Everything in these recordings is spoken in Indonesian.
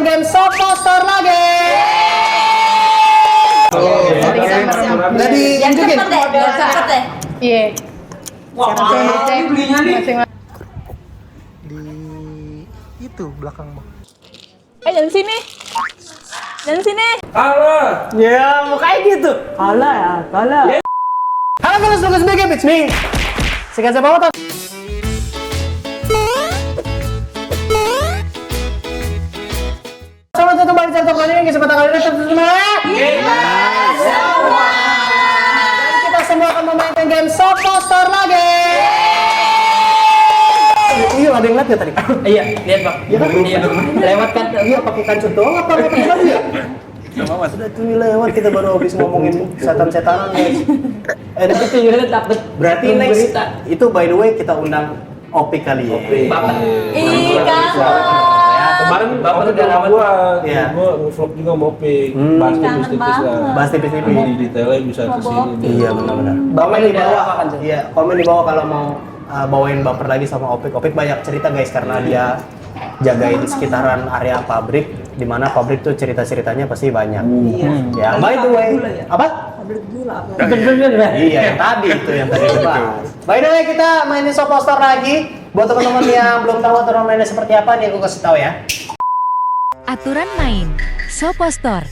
main game Sopostor lagi. Jadi Yang tunjukin. cepet deh. Iya. Wah, Cek belinya nih. masing-masing. Di itu belakang bang. Jangan sini. Jangan sini. Ya mukanya gitu. Kalah. Halo guys, Lucas Big It's me. Sikat siapa motor? Selamat datang kembali di channel kali ini. Kesempatan kali ini tentu semua. Dan kita semua akan memainkan game Sopostor lagi. Iya, ada yang lihat ya tadi? Iya, lihat bang. Iya kan? Iya. Lewat kan? Iya, pakai kancut doang apa pakai lagi ya? Sama mas. Sudah tuh lewat, kita baru habis ngomongin setan-setanan guys. Itu juga dapat. Berarti next itu by the way kita undang Opik kali ya. Bapak. Ih, kangen. Kemarin Bapak Opik udah sama lama. gua, Iya. gua nge-vlog juga sama Opik. Bahas Kangen tipis-tipis lah. banget. Bahas tipis-tipis. Di detailnya bisa ke sini. Iya benar-benar. Bapak Komen di udah bawah. lama kan, Cak? Iya, komen di bawah kalau mau bawain baper lagi sama Opik. Opik banyak cerita guys karena dia jagain sekitaran area pabrik, di mana pabrik tuh cerita-ceritanya pasti banyak. Ya, by the way, apa? Bener-bener. Iya, yang tadi itu yang tadi dibahas. By the way, kita mainin Sopostor lagi. Buat teman-teman yang belum tahu aturan mainnya seperti apa, nih aku kasih tahu ya. Aturan main Sopostor.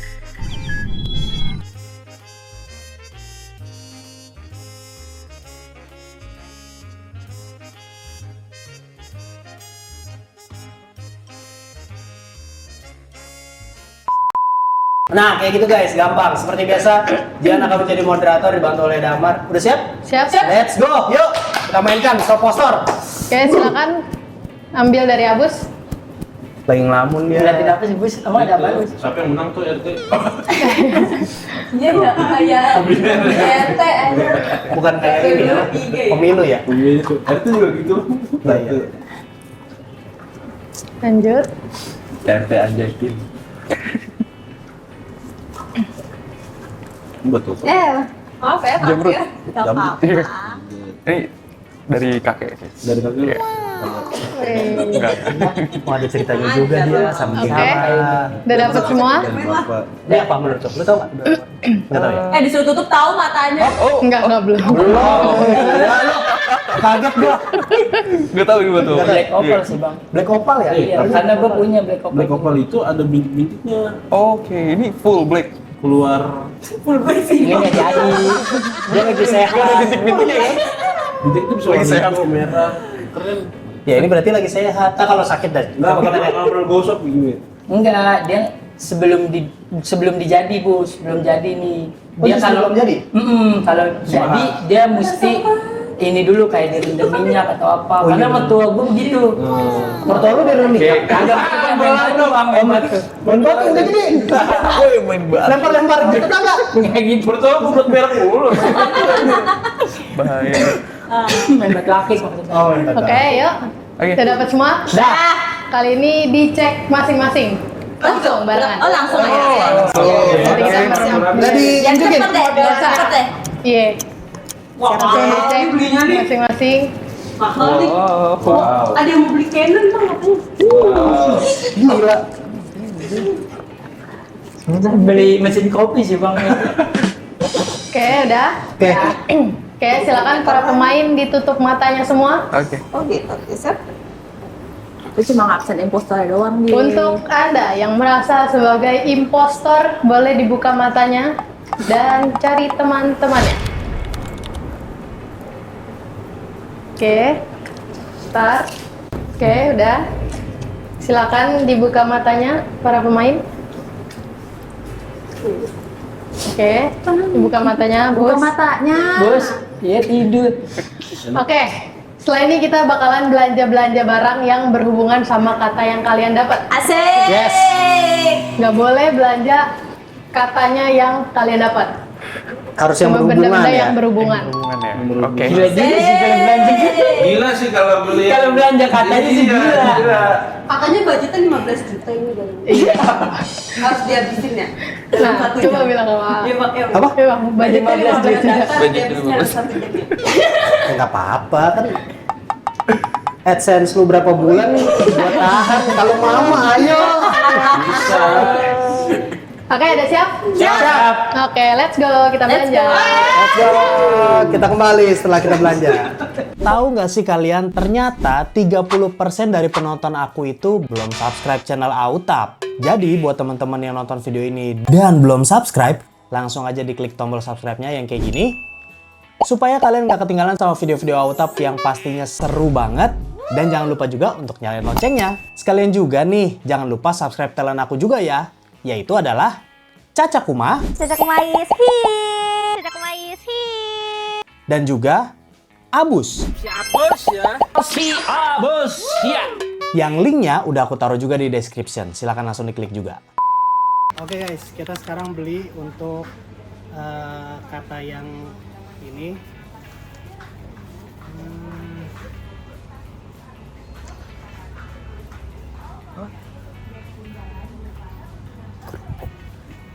Nah, kayak gitu guys, gampang. Seperti biasa, Dian akan menjadi moderator dibantu oleh Damar. Udah siap? Siap. Let's go. Yuk, kita mainkan Sopostor. Oke, silakan ambil dari Abus. Lagi ngelamun dia. Berarti apa sih bus? Emang ada apa bus? Siapa yang menang tuh RT? Iya ya, kayak RT aja. Bukan kayak ini ya. Pemilu ya. RT juga gitu. Nah, iya. Lanjut. RT aja tim. Betul. Maaf ya, Jamrut. Kak. Gak apa-apa. Ini dari kakek sih. Dari kakek. Enggak. Oh, ada ceritanya juga dia sama Oke. siapa. Udah dapat semua? Dari bapak. Dia apa menurut lu? Lu tau nggak? Nggak tahu ya? Disuruh tutup tahu matanya. Enggak belum. Kaget gua. Enggak tahu ini betul. Black Opal sih bang. Black Opal ya? Iya, karena gua punya Black Opal. Black Opal itu ada bintik-bintiknya Oke, ini full black. keluar. Ini nggak jadi. Dia lagi sehat. Bintik-bintiknya kan? Bintik itu bisa Lagi warna sehat. hijau, merah, keren. Ya ini berarti lagi sehat. Nah, kalau sakit dah. Enggak, Coba kita lihat. kalau pernah gosok begini. Enggak, dia sebelum dijadi bos, belum jadi nih. Oh, Dia justru belum jadi? Kalau jadi dia mesti ini dulu kayak direndam minyak atau apa. Oh, Karena iya. mertua gua begitu. Mertua lu dari minyak. Kagak main batu doang, main batu. Main batu udah gini. Oh, main batu. Lempar-lempar gitu kagak? Kayak gitu. Bertolak gua buat berak mulu. Bahaya. Main batu akik maksudnya. Oh, main batu. Oke, yuk. Oke. Udah dapat semua? Dah. Kali ini dicek masing-masing. Langsung barengan. Oh, langsung aja. Jadi Yang tunjukin. cepet deh, yang cepet deh. Iya. Wah, Langsung dicek belinya nih. masing-masing. Mahal nih. Wow. Ada yang mau beli Canon bang, katanya. Gila. Beli mesin kopi sih bang. Oke, udah. Oke. Oke, silakan para pemain ditutup matanya semua. Oke. Oh gitu, siap. Itu cuma ngabsen impostor doang nih. Untuk Anda yang merasa sebagai impostor, boleh dibuka matanya dan cari teman-temannya. Oke, start. Oke, udah. Silakan dibuka matanya para pemain. Oke, dibuka matanya, Buka Bos. matanya. Bos, dia tidur. Oke, setelah ini kita bakalan belanja-belanja barang yang berhubungan sama kata yang kalian dapat. Asik. Yes. Nggak boleh belanja katanya yang kalian dapat. Harus yang Cuma berhubungan benda-benda ya. yang berhubungan. Hubungan ya. Oke. Gila juga sih kalau belanja. Gila sih kalau beli. Kalau belanja katanya sih Iya, gila. Katanya budgetnya 15 juta ini kali. Iya. Harus dihabisin ya. Nah, Satu coba jam. bilang sama. Iya, Pak. Iya, Apa? Iya, Bang, budgetnya 15 juta. Budget Dihabisin 15. harus 1 jam ya. Enggak apa-apa kan. AdSense lu berapa bulan buat tahan. Kalau mau ayo. Bisa. Oke, udah siap? Siap. Oke, let's go. Kita belanja. Let's go. Kita kembali setelah kita belanja. Tahu nggak sih kalian, ternyata 30% dari penonton aku itu belum subscribe channel Autap. Jadi buat teman-teman yang nonton video ini dan belum subscribe, langsung aja diklik tombol subscribe-nya yang kayak gini. Supaya kalian nggak ketinggalan sama video-video Autap yang pastinya seru banget. Dan jangan lupa juga untuk nyalain loncengnya. Sekalian juga nih, jangan lupa subscribe talent aku juga ya. Yaitu adalah Caca Kuma. Caca Kumais, hii. Caca Kumais, hii. Dan juga Abus. Si Abus ya. Yang linknya udah aku taruh juga di description. Silahkan langsung diklik juga. Oke guys, kita sekarang beli untuk kata yang ini.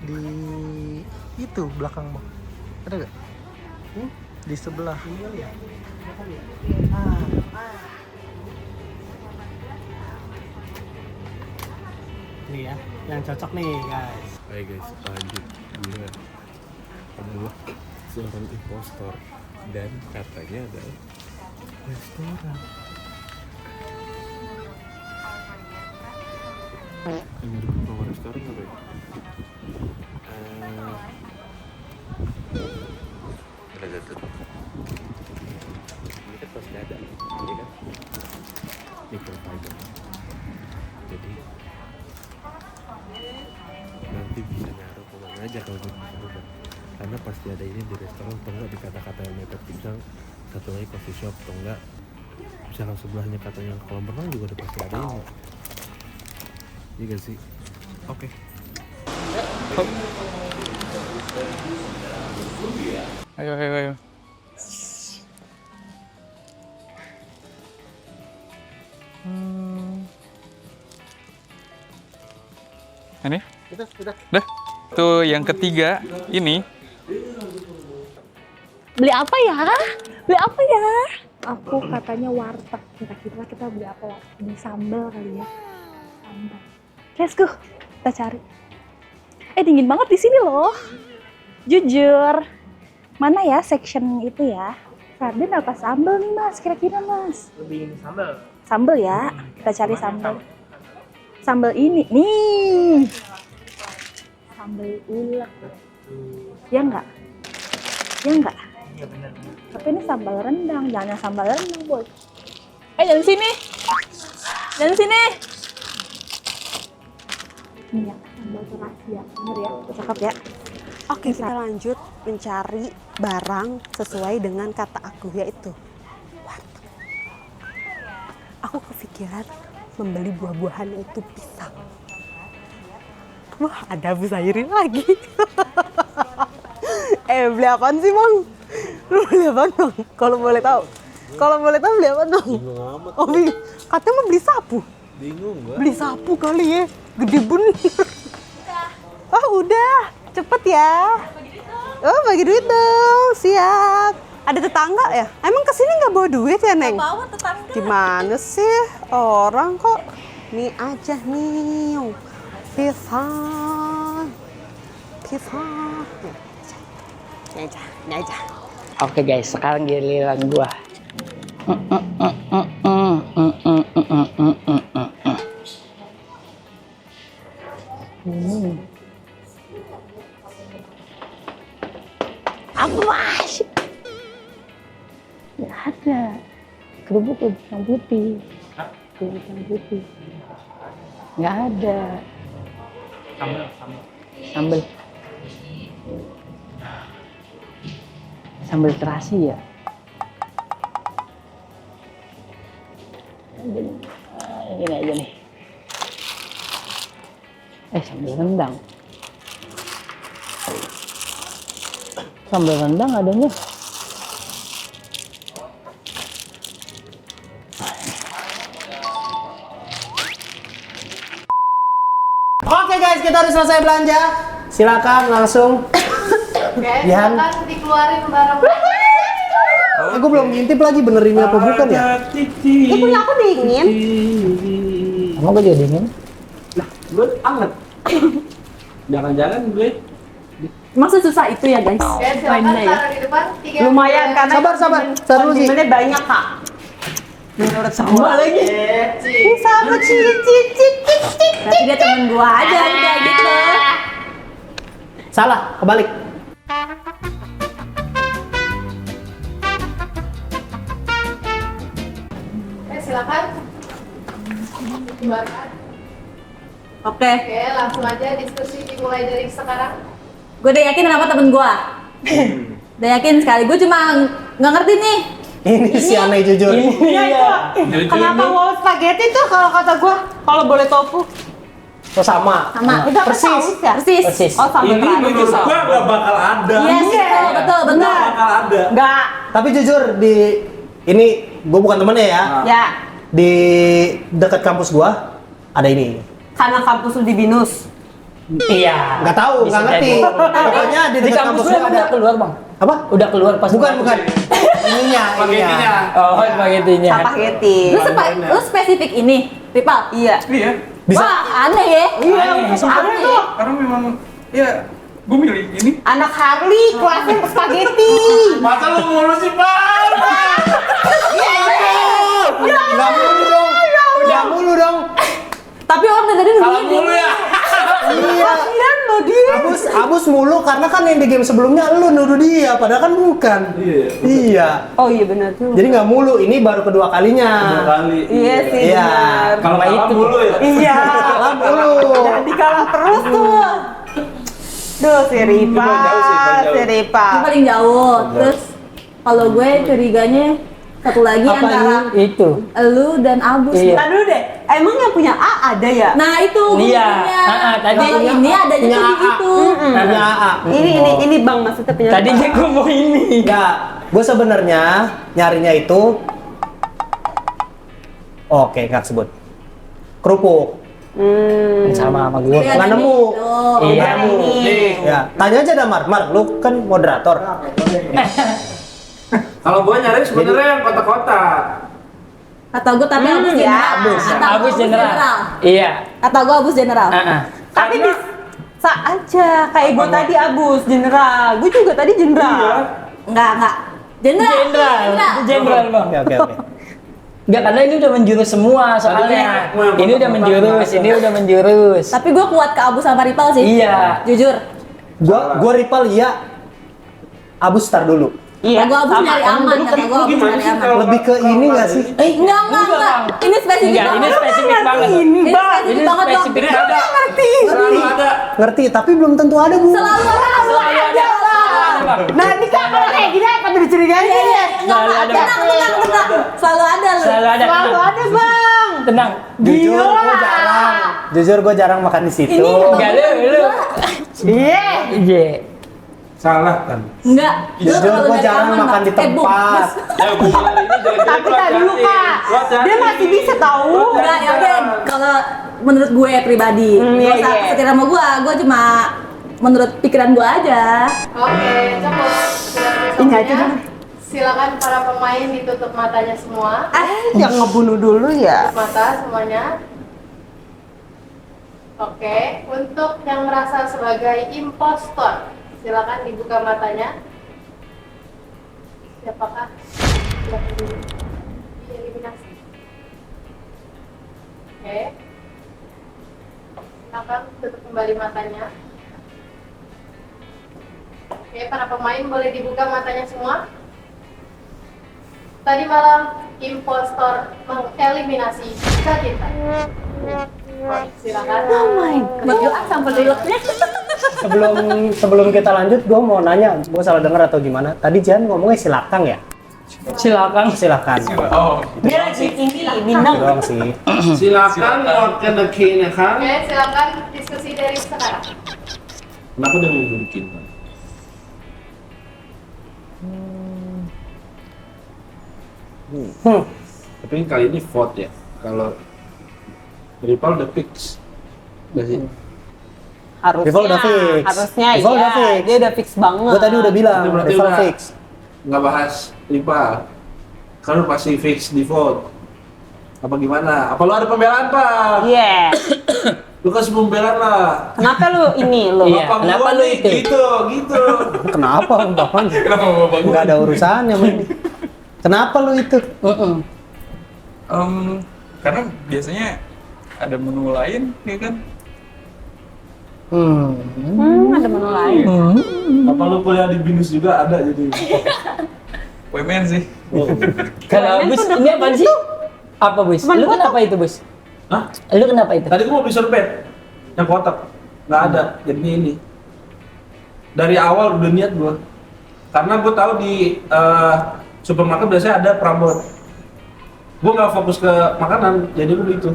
Di itu belakang bang, ada gak? Di sebelah. Ini ya, yang cocok nih guys. Baik guys, lanjut. Dia adalah seorang impostor dan katanya adalah restoran. Ini ada nama restoran apa ya? Ada tuh. Ini kan pasti ada, ini kan? Microfiber. Jadi nanti bisa naruh kemana aja kalau gitu. Karena pasti ada ini di restoran atau enggak di kata-kata yang mepet. Misal satu lagi coffee shop atau enggak, misalkan sebelahnya katanya kolam renang juga udah pasti ada ya. Iya gak sih? Oke. Ayo, ayo, ayo. Ini? Sudah. Dah. Tuh yang ketiga ini. Beli apa ya? Beli apa ya? Aku katanya warteg. Kira-kira kita beli apa? Beli sambal kali ya. Sambal. Let's go. Kita cari. Dingin banget di sini loh. Jujur. Mana ya section itu ya? Sarden apa sambal nih mas? Kira-kira mas? Lebih sambal. Sambal ya. Kita cari sambal. Sambal ini nih. Sambal ulek. Ya enggak? Ya enggak? Iya benar. Tapi ini sambal rendang, jangan yang sambal rendang boy. Jangan sini. Jangan sini. Ini ya, sambal terasi ya. Bener ya, cakep ya. Oke, kita lanjut mencari barang sesuai dengan kata aku, yaitu warteg. Aku kepikiran membeli buah-buahan itu pisang. Wah, ada Bu Sairi lagi. Beli apaan sih bang? Lu beli apaan bang? Kalau boleh tahu. Kalau boleh tahu beli apaan bang? Bingung amat. Oh, katanya mau beli sapu. Bingung gak? Beli sapu kali ya. Gede bener. Oh udah, cepet ya. Oh bagi duit dong, siap. Ada tetangga ya? Emang kesini nggak bawa duit ya Neng? Bawa tetangga. Gimana sih orang kok? Nih aja nih, pisang. Ini aja. Oke guys, sekarang giliran gua. Apa mas? Nggak ada. Kerupuk yang putih. Kerupuk yang putih. Nggak ada. Sambal. Sambal terasi ya. Ini aja nih. Sambal rendang. Sambal rendang adanya. Oke guys, kita udah selesai belanja. Silakan langsung. Oke, Yan. silakan dikeluarin barang. Gue belum ngintip lagi bener ini apa bukan ya? Ini punya aku dingin. Emang gue jadi dingin? Gue anget. Jangan-jangan gue Maksud susah itu ya guys. Oke, silakan Mainnya ya. taruh di depan. 3, Lumayan karena Sabar. Taruh dulu, Ci. kondimennya banyak kak. Menurut sama lagi. Ci. Sama cicit. Berarti dia temen gua aja udah gitu. Salah, kebalik. Oke, silakan. Kembalikan. Oke, Oke, langsung aja diskusi dimulai dari sekarang. gue udah yakin kenapa temen gua. Udah yakin sekali, gue cuma nggak ngerti nih. Ini si aneh jujur. Iya itu. Kenapa wow spaghetti tuh kalau kata gua kalau boleh tofu? Oh, sama. Sama. Udah Persis. ketahuan ya? Persis. Persis. Oh sama ini menurut gua nggak bakal ada. Yes, betul. Nggak bakal ada. Enggak. Tapi jujur di ini gue bukan temennya ya. Ya. Di dekat kampus gua ada ini. Karena kampus lu di Binus. Iya. Nggak tahu, Bisa nggak ngerti. jadi. Pokoknya di Di dekat kampus kampus lu gua ada. udah keluar bang? Apa? Udah keluar pas Bukan. Ininya. Oh, spaghettinya. Spaghetti. Lu spesifik ini, Ripal? Iya. Iya. Bisa. Wah, aneh ya. Iya, Aneh aneh tuh. Karena memang ya gue milih ini. Anak Harley kelasnya spaghetti. Masa lu mulu sih, Bang? Nggak mulu dong. Nggak mulu dong. Tapi orang dari dulu Salah mulu ya. Iya. Kasian lo dia. Abus mulu karena kan yang di game sebelumnya lu nuduh dia, padahal kan bukan. Iya. Oh iya benar tuh. Jadi nggak mulu, ini baru kedua kalinya. Kali. Iya sih. Iya. Benar. Kalau kalah mulu ya. Iya. Salah mulu. Jadi kalah terus tuh. Duh si Ripa, jauh sih, paling jauh. si Ripa. Ini paling jauh. Terus kalau gue curiganya satu lagi Apa antara itu? elu dan Abus. Iya. Tadi dulu deh, emang yang punya A ada ya? Nah itu Iya. buktinya. Tadi Kalau ini adanya punya tuh di AA. itu. Punya AA. Ini bang maksudnya punya. Tadi dia ngomong ini. Enggak, gue sebenarnya nyarinya itu oke, nggak sebut. Kerupuk. Sama gue. Iya, Nggak ada nemu. nih. Tuh. Iya. Nggak nemu. Ya, tanya aja dah Mar, lu kan moderator. Kalau gua nyari sebenarnya yang kotak-kotak. Kata gue tapi Abus ya. general. Abus. Kata gua Abus general. Iya. Kata gue Abus general. Tapi bisa aja kayak gue tadi Abus general. Gue juga tadi general. Enggak. General. General bang. Oke. Enggak, karena ini udah menjurus semua soalnya. Ini udah menjurus, ini udah menjurus. Tapi gue kuat ke Abus sama Ripal sih. Iya. Jujur. Gua Ripal iya. Abus start dulu. Iya. Gue Abus nyari aman. Kata gue Abus gimana nyari sih aman. kalau- Lebih ke ini nggak sih? Enggak. Bang. Ini spesifik Enggak, ini banget. spesifik banget. Ini Ini bang. spesifik Ini banget dong. spesifik Ada. Ngerti. Selalu ada. Ngerti, tapi belum tentu ada, Bu. Selalu ada. Nah ini kan kalau kayak gini apa dicurigain? Enggak. Selalu ada. Tenang. Selalu ada lu. Selalu ada. Selalu ada bang. Tenang. Jujur gue jarang makan di situ. Enggak lu. Iya. Iya. Salah kan. Enggak. Jujur gue jarang makan di tempat. Ya gua bilang ini jelek-jelek Tapi lu tak dulu hati-hati. kak. Lu hati-hati. Dia masih bisa tahu. Enggak, ya udah. Kalau menurut gue pribadi, Iya, gak usah iya. setir sama gue cuma menurut pikiran gue aja. Oke, coba. Ini aja dulu. Silakan para pemain ditutup matanya semua. Yang ngebunuh dulu ya. Tutup mata semuanya. Oke, untuk yang merasa sebagai impostor, silakan dibuka matanya. Siapakah yang dieliminasi? Oke. Silakan tutup kembali matanya. Oke, para pemain boleh dibuka matanya semua. Tadi malam impostor mengeliminasi Kak-Cinta. Silakan. Oh my god. Sampai dulu. Sebelum kita lanjut, gue mau nanya, gue salah dengar atau gimana? Tadi Jan ngomongnya silakan ya? Silakan. Silakan. Oh. Dia lagi ini minang. Doang sih. Silakan makan dagingnya kan. Oke, silakan diskusi dari sekarang. Kenapa dia mau bikin? Tapi kali ini vote ya. Kalau Ripal udah fix. Udah sih. Harusnya. Rival udah fix. Harusnya Rival iya. udah fix. Dia udah fix banget. Gue tadi udah bilang, Itu berarti Rival udah- fix. Nggak bahas Ripal. Kan lu pasti fix di vote. Apa gimana? Apa lu ada pembelaan, Pak? Iya. Lu kasih pembelaan lah. Kenapa lu ini lu? Iya, Bapak kenapa gua lu nih, itu? Gitu. Kenapa bapak? Kenapa bapak gue? Nggak ada urusannya men. Kenapa lu itu? Karena biasanya ada menu lain, ya kan? Ada menu lain. Apa lu kuliah di BINUS juga ada jadi? Women sih. Kalau Bus, ini apa sih? Apa Bus? Lu kenapa itu Bus? Hah? Lu kenapa itu? Tadi gua mau beli sorbet yang kotak. Nggak ada, jadinya ini. Dari awal udah niat gua. Karena gua tahu di supermarket biasanya ada perabot. Gua nggak fokus ke makanan, jadi gua beli itu.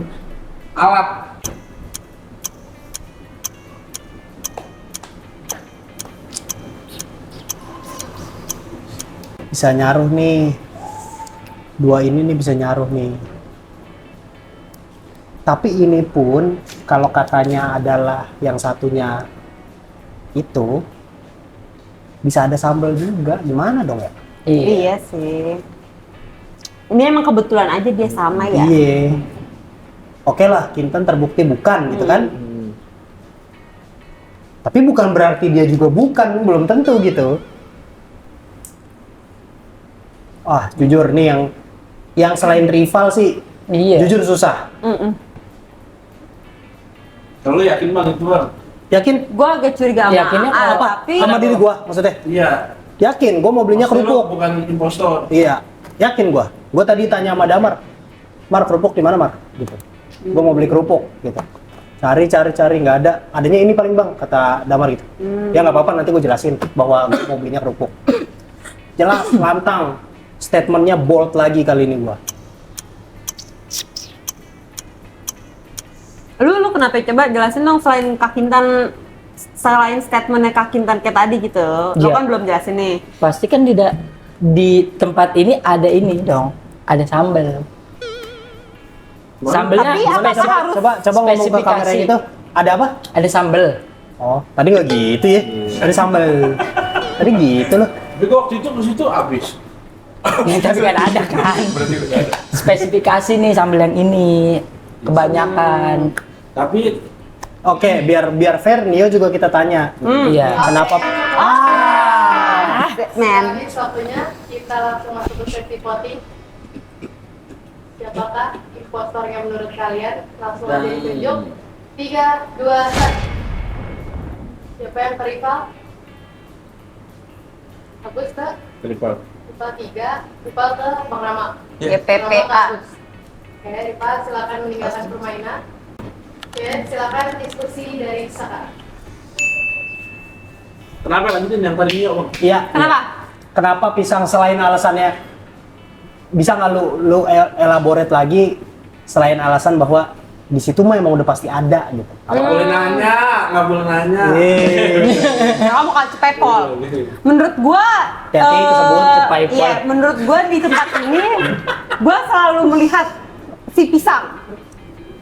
Alat. Bisa nyaruh nih. Dua ini nih bisa nyaruh nih. Tapi ini pun kalau katanya adalah yang satunya itu bisa ada sambal juga. Gimana dong ya? Iya sih. Ini emang kebetulan aja dia sama ya. Iya. Oke lah, Kinten terbukti bukan gitu kan. Tapi bukan berarti dia juga bukan, belum tentu gitu. Ah, jujur nih yang selain rival sih, Iya. jujur susah. Kalau lu yakin bang itu bang? Yakin? Gua agak curiga sama Yakinnya A, Apa? tapi Sama diri gua maksudnya? Iya. Yakin, gua mau belinya Maksudnya lu kerupuk. bukan impostor. Iya, yakin gua. Gua tadi tanya sama Damar, Mar kerupuk di mana Mar? Gitu. Gua mau beli kerupuk gitu. Cari nggak ada. Adanya ini paling bang, kata Damar gitu. Ya nggak apa-apa, nanti gua jelasin bahwa gua mau belinya kerupuk. Jelas, lantang. Statementnya bold lagi kali ini gua. lu kenapa coba jelasin dong selain statementnya Kak Kintan kayak tadi gitu. Lu Iya. kan belum jelasin nih. Pasti kan tidak di tempat ini ada ini dong, ada sambal. Sambelnya Tapi apakah harus Coba ngomong ke kamera spesifikasi. gitu. Ada apa? Ada sambel. Oh, tadi nggak gitu ya? Ada sambal. Tadi gitu loh. Tapi gua waktu itu ke situ habis. Ya, tapi kan ada kan. Berarti udah ada. Spesifikasi nih sambel yang ini kebanyakan. Tapi Oke, biar fair, Nio juga kita tanya. Iya. Kenapa? Men. Habis waktunya kita langsung masuk ke safety voting. Siapakah impostornya menurut kalian? Langsung aja ditunjuk. 3, 2, 1. Siapa yang ke rival? Agus ke rival. rival 3, rival ke Bang Rama. YPPA. Oke, rival silakan meninggalkan permainan. Oke, silakan diskusi dari Saka. Kenapa lanjutin yang tadi Nio bang? Iya. Kenapa? Kenapa pisang selain alasannya? Bisa nggak lu elaborate lagi selain alasan bahwa di situ mah emang udah pasti ada gitu. Nggak boleh nanya, nggak boleh nanya. Kamu kan cepepol. Menurut gua Hati-hati tersebut, cepepol. Iya, menurut gua di tempat ini gua selalu melihat si pisang.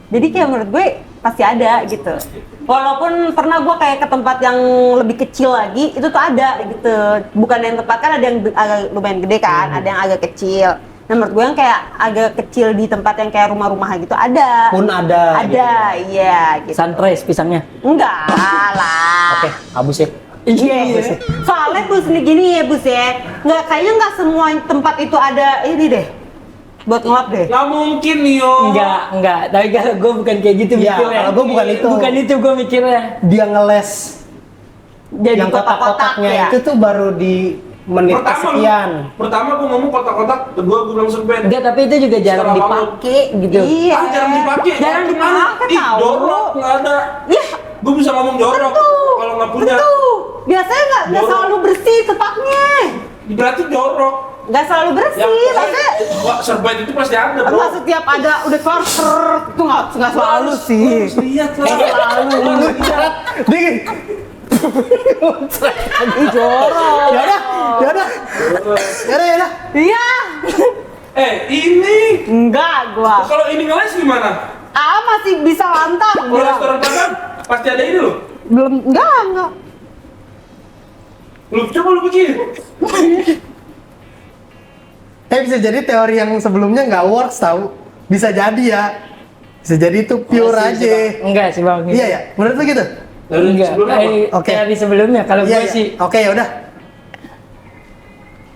Jadi kayak menurut gue pasti ada gitu. Walaupun pernah gua kayak ke tempat yang lebih kecil lagi, itu tuh ada gitu. Bukan yang tempat kan ada yang agak lumayan gede kan, ada yang agak kecil. Nah menurut gue yang kayak agak kecil di tempat yang kayak rumah-rumah gitu ada. Pun ada. Ada, iya gitu. Sunrise pisangnya. Enggak lah. Oke, habis ya. Iya. Soalnya bus nih gini ya bus ya. Kayaknya nggak semua tempat itu ada ini deh. Buat ngelap deh. Nggak mungkin Nio. Enggak. Tapi kalau gue bukan kayak gitu Iya, mikirnya. kalau gue bukan itu. Bukan itu gue mikirnya. Dia ngeles Jadi yang kotak-kotaknya ya. itu tuh baru di menit kesekian. Pertama gua ngomong kotak-kotak, kedua gua bilang serben. Enggak, tapi itu juga jarang Setelah dipakai gitu. Iya. Jarang dipakai. Jarang dipakai Ih, tahu. jorok nggak ada. Iya. Gua bisa ngomong jorok kalau nggak punya. Betul. Biasanya nggak Jorok. selalu bersih tempatnya. Berarti jorok. Nggak selalu bersih. Maksudnya Wah, serben itu pasti ada, bro. nggak setiap ada udah keluar itu nggak selalu sih. Harus lihat lah. Selalu. Dingin. Ih, jorok. Yaudah. Iya. Ini Enggak gua. kalau ini ngeles gimana? Masih bisa lantang. Kalau restoran Padang pasti ada ini loh. Belum enggak. Lu coba lu bikin. Bisa jadi teori yang sebelumnya nggak works tahu. Bisa jadi ya. Bisa jadi itu pure aja. Enggak sih bang. Iya ya, menurut lu gitu? Enggak. Oke. Kayak di sebelumnya kalau Iya, gue iya. sih. Oke, ya udah.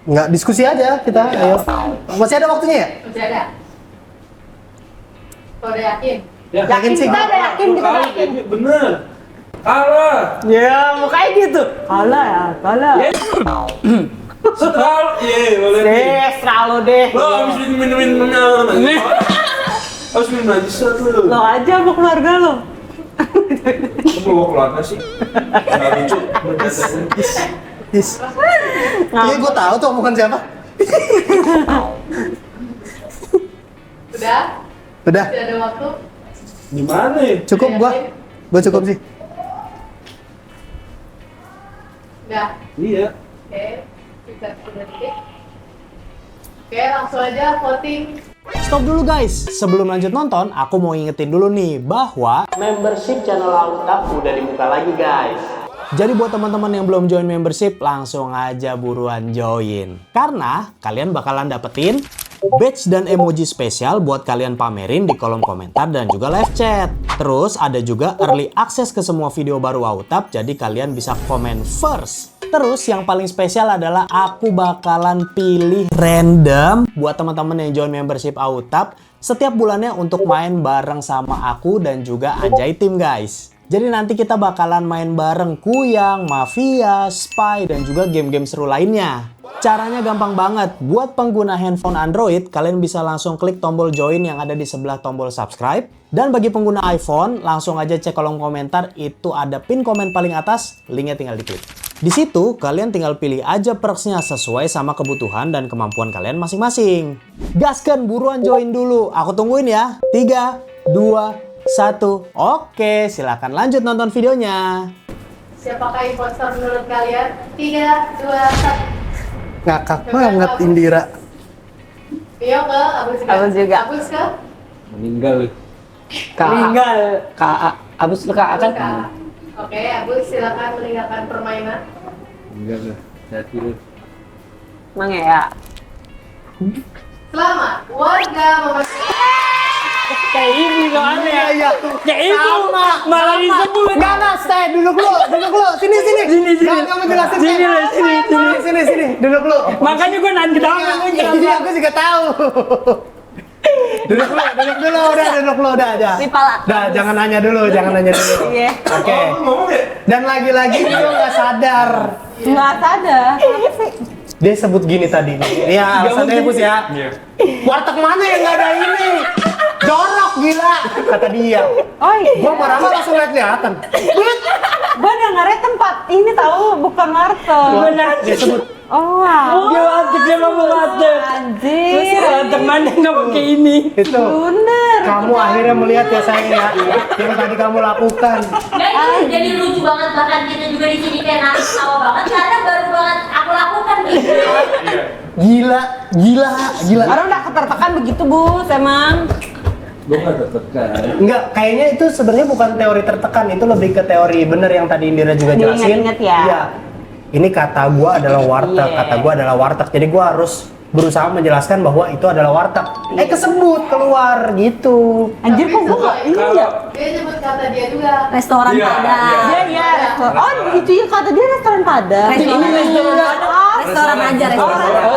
Nggak diskusi aja kita, ayo. Masih ada waktunya ya? Masih ada. Kalau udah yakin. Yakin sih? Kita udah yakin, kita udah yakin. Bener. Kalah. Ya, mukanya gitu. Kalah ya, kalah. Sekal. Iya, boleh. Selalu deh. Lo habis minumin harus minum lagi satu lo. Lo aja sama keluarga lo. Kamu bawa keluarga sih? Nggak lucu. Yes. Iya, gue tahu tuh omongan siapa. Udah? Udah, Masih ada waktu? Gimana ya? cukup gua. Gua cukup sih. Udah. Iya. Oke. Kita 10 detik. Oke, langsung aja voting. Stop dulu guys, sebelum lanjut nonton, aku mau ingetin dulu nih bahwa membership channel Autab udah dibuka lagi guys. Jadi buat teman-teman yang belum join membership, langsung aja buruan join. Karena kalian bakalan dapetin badge dan emoji spesial buat kalian pamerin di kolom komentar dan juga live chat. Terus ada juga early access ke semua video baru Autab, jadi kalian bisa komen first. Terus yang paling spesial adalah aku bakalan pilih random buat teman-teman yang join membership Autab setiap bulannya untuk main bareng sama aku dan juga Anjay Team guys. Jadi nanti kita bakalan main bareng Kuyang, Mafia, Spy, dan juga game-game seru lainnya. Caranya gampang banget. Buat pengguna handphone Android, kalian bisa langsung klik tombol join yang ada di sebelah tombol subscribe. Dan bagi pengguna iPhone, langsung aja cek kolom komentar, itu ada pin komen paling atas, linknya tinggal diklik. Di situ, kalian tinggal pilih aja perksnya sesuai sama kebutuhan dan kemampuan kalian masing-masing. Gaskan, buruan join dulu. Aku tungguin ya. 3, 2, 1. Oke, silakan lanjut nonton videonya. Siapakah imposter menurut kalian? 3, 2, 1. Ngakak banget Indira. Mio ke Abus juga. Abus juga. Abus ke? Meninggal. Meninggal. Abis lu Kak kan? Kak. Oke, Abus silakan meninggalkan permainan. Meninggal lah. Hati lu. Emang ya? Selamat, warga memastikan. Kayak ini soalnya. Iya. Kayak itu. Malah disebut. Enggak, stay, duduk lu. Sini. Sini. Kamu jelasin. Sini. Duduk lu. Makanya gue nanya kenapa. Iya, aku juga tahu. Duduk dulu, udah aja. Udah, jangan nanya dulu. Iya. Oke. Dan lagi-lagi dia nggak sadar. Nggak sadar. Kenapa sih? Dia sebut gini tadi nih. Iya, alasannya Bus ya. Warteg mana yang nggak ada ini? Jorok gila, kata dia. Oi, Gua marah langsung lihat-lihatan. gua dengarnya tempat ini tahu bukan warteg. Dia sebut. Oh, wow. Dia warteg, dia ngomong warteg. Anjir. Warteg mana nggak pakai ini? Itu. Bener. Kamu akhirnya melihat ya sayang ya, yang tadi kamu lakukan. Jadi lucu banget, bahkan kita juga di sini kayak nangis tawa banget karena baru banget aku lakukan gitu. Gila. Orang udah ketertekan begitu, Bus, emang. Gue gak tertekan. Enggak, kayaknya itu sebenarnya bukan teori tertekan, itu lebih ke teori bener yang tadi Indira juga jelasin. Ingat-ingat ya. Iya. Ini kata gua adalah warteg, jadi gua harus berusaha menjelaskan bahwa itu adalah warteg. Kesebut keluar gitu. Anjir, kok gua nggak ini ya? Dia nyebut kata dia juga. Restoran Padang. Iya. Oh, itu ya kata dia restoran Padang. Restoran. Restoran aja,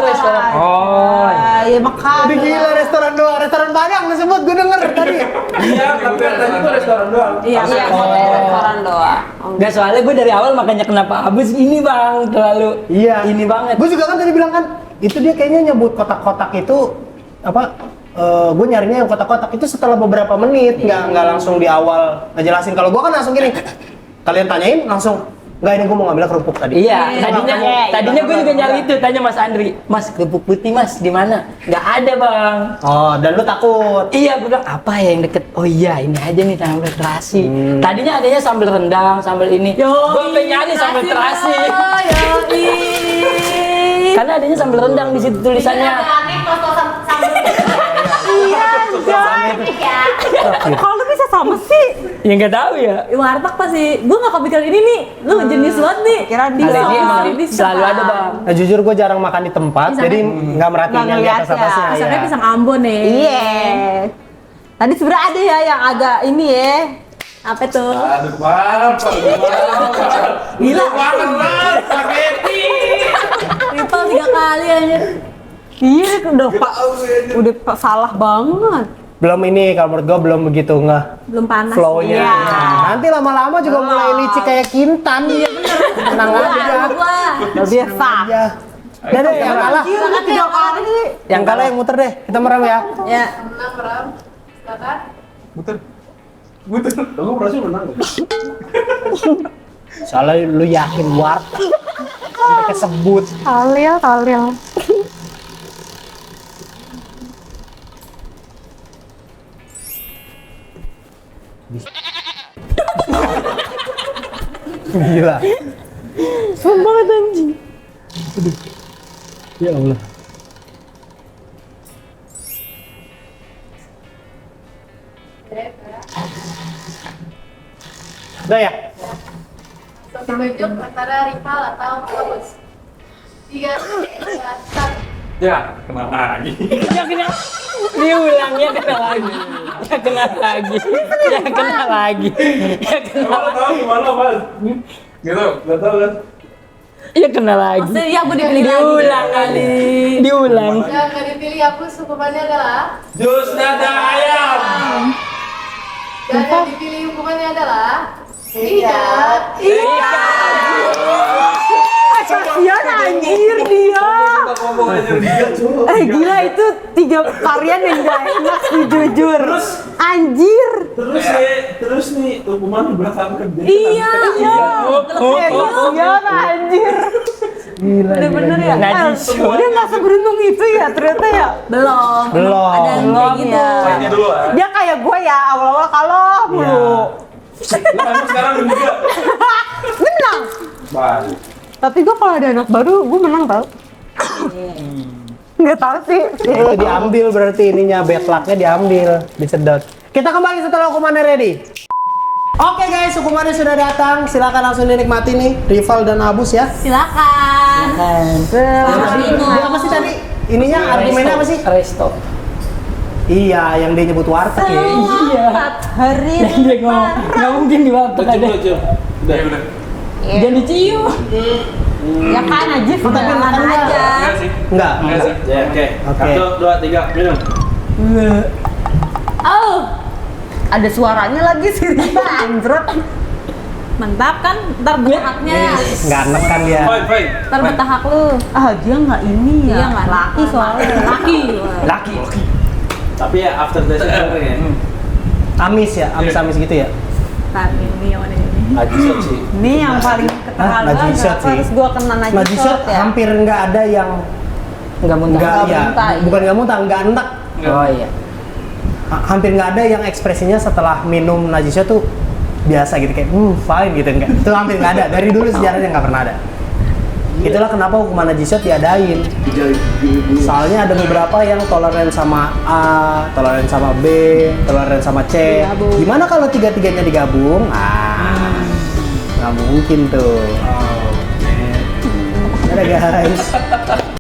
restoran. Oh. Ya makan. Udah gila restoran Padang disebut, gua denger tadi. Iya, tapi katanya itu restoran doang. Iya, restoran doang. Gak, soalnya gue dari awal makanya kenapa Abus ini bang terlalu ini banget. Gua juga kan tadi bilang kan, itu dia kayaknya nyebut kotak-kotak itu apa? Gue nyarinya yang kotak-kotak itu setelah beberapa menit, nggak langsung di awal ngejelasin. Kalau gue kan langsung gini, kalian tanyain langsung, nggak ini gue mau ngambil kerupuk tadi. Iya, tadinya gue juga nyari itu, tanya Mas Andri, Mas kerupuk putih Mas di mana? Nggak ada bang. Oh, dan lu takut? Iya, gue bilang apa ya yang deket? Oh iya, ini aja nih sambal terasi. Tadinya adanya sambal rendang, sambal ini. Gue pengen nyari sambal terasi. Karena adanya sambal rendang di situ tulisannya. Aneh kalau sambal. Iya, kalau lu bisa sama sih. Ya nggak tahu ya. Warteg pasti. Gue nggak kepikiran ini nih. Lu jenis banget nih. Kira di Kalau ini emang selalu ada bang. Nah, jujur gue jarang makan di tempat, jadi nggak merhatiin yang di atas atasnya. Misalnya pisang Ambon nih. Iya. Tadi sebenarnya ada ya yang agak ini ya. Apa tuh? Aduh, Bang. Gila. Banget, spaghetti. Triple 3 kali aja. Iya, udah salah banget. Belum ini kalau menurut gua belum begitu Belum panas. flow-nya. Iya. Nanti lama-lama juga mulai licik kayak Kintan. Iya bener. Tenang aja. Udah biasa. Ya. Udah deh, yang kalah. Udah 3 kali. Yang kalah yang muter deh. Kita merem ya. Ya. Menang meram. Silakan. Muter. Aku berhasil menang. Soalnya lu yakin warteg sampai kesebut. Talil. Gila. Serem banget anjing. Ya Allah. Udah ya? Langsung ditunjuk antara rival atau bagus. 3, 2, 1. Ya, kena lagi. Diulang ya kena lagi. Ya kena lagi. Ya kena lagi. Ya kena Kamu tahu gimana, Mas? Gitu, nggak tahu kan? Ya kena lagi. Maksudnya aku dipilih lagi. Diulang kali. Diulang. Yang nggak dipilih hapus hukumannya adalah Jus nada ayam. dan yang dipilih hukumannya adalah tidak. Kasian anjir dia. Gila itu 3 varian yang gak enak sih jujur. Anjir. Terus nih hukuman belakang kerja. Iya. Kasian anjir. Bener-bener ya. Dia nggak seberuntung itu ya ternyata ya. Belum. Belum. Ada yang kayak gitu. Mainnya dulu ah. Dia kayak gue ya awal-awal kalah mulu. Lah emang sekarang juga. Menang. Bang. Tapi gue kalau ada anak baru gue menang tau. Nggak tahu sih. Itu diambil berarti ininya, bad luck-nya diambil, disedot. Kita kembali setelah hukumannya ready. Oke guys, hukumannya sudah datang. Silakan langsung dinikmati nih, Rival dan Abus ya. Silakan. Dia apa sih tadi? Ininya argumennya apa sih? Resto. Iya, yang dia nyebut warteg ya. Iya. Hari Yang dia ngomong, nggak mungkin di warteg ada. Udah, udah. Jangan dicium. ya kan aja Tapi makan makan aja. Enggak sih. Enggak. Enggak sih. Ya, oke. Oke. 1, 2, 3, minum. Oh, ada suaranya lagi sih. Anjrot. Mantap kan? Ntar betahaknya. Enggak enak kan dia. Fine. Ntar betahak lu. Ah, dia nggak ini ya. Iya nggak laki soalnya. Laki. Laki. Tapi ya after taste ya. Amis ya, amis-amis gitu ya. Ntar ini yang mana ini? Ajisot sih. Ini yang paling keterlaluan. Najisot sih. Harus gua kena Najisot najisot ya. hampir nggak ada yang Nggak muntah. nggak ya, muntah, iya. bukan nggak muntah, nggak enak. Oh iya. Hampir nggak ada yang ekspresinya setelah minum najisot tuh biasa gitu kayak fine gitu enggak. Itu hampir nggak ada. Dari dulu sejarahnya nggak pernah ada. Itulah kenapa hukuman najisot diadain. Soalnya ada beberapa yang toleran sama A, toleran sama B, toleran sama C. Gimana kalau tiga-tiganya digabung? Nggak mungkin tuh. Dadah guys.